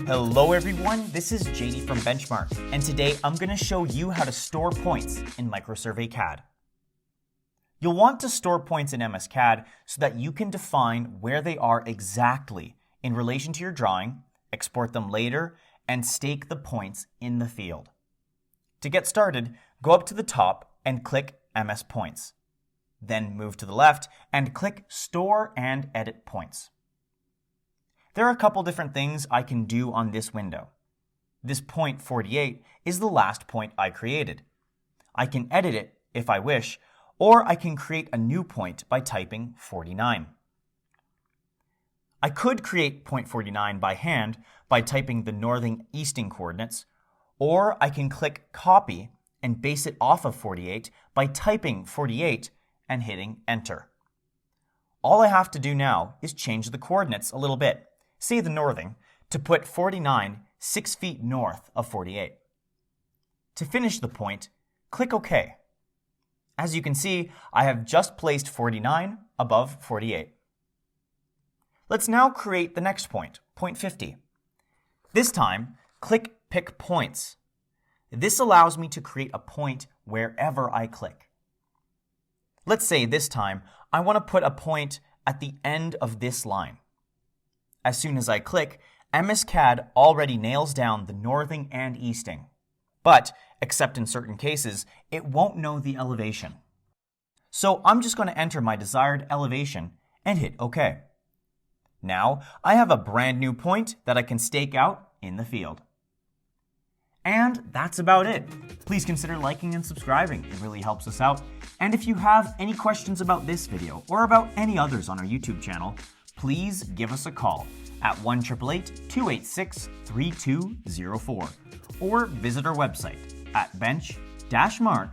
Hello everyone, this is JD from Benchmark, and today I'm going to show you how to store points in MicroSurvey CAD. You'll want to store points in MS CAD so that you can define where they are exactly in relation to your drawing, export them later, and stake the points in the field. To get started, go up to the top and click MS Points. Then move to the left and click Store and Edit Points. There are a couple different things I can do on this window. This point 48 is the last point I created. I can edit it if I wish, or I can create a new point by typing 49. I could create point 49 by hand by typing the northern easting coordinates, or I can click Copy and base it off of 48 by typing 48 and hitting Enter. All I have to do now is change the coordinates a little bit, say the northern, to put 49 6 feet north of 48. To finish the point, click OK. As you can see, I have just placed 49 above 48. Let's now create the next point, point 50. This time, click Pick Points. This allows me to create a point wherever I click. Let's say this time I want to put a point at the end of this line. As soon as I click, MS CAD already nails down the northing and easting. But, except in certain cases, it won't know the elevation. So I'm just going to enter my desired elevation and hit OK. Now I have a brand new point that I can stake out in the field. And that's about it. Please consider liking and subscribing. It really helps us out. And if you have any questions about this video or about any others on our YouTube channel, please give us a call at 1-888-286-3204 or visit our website at bench-mark.ca.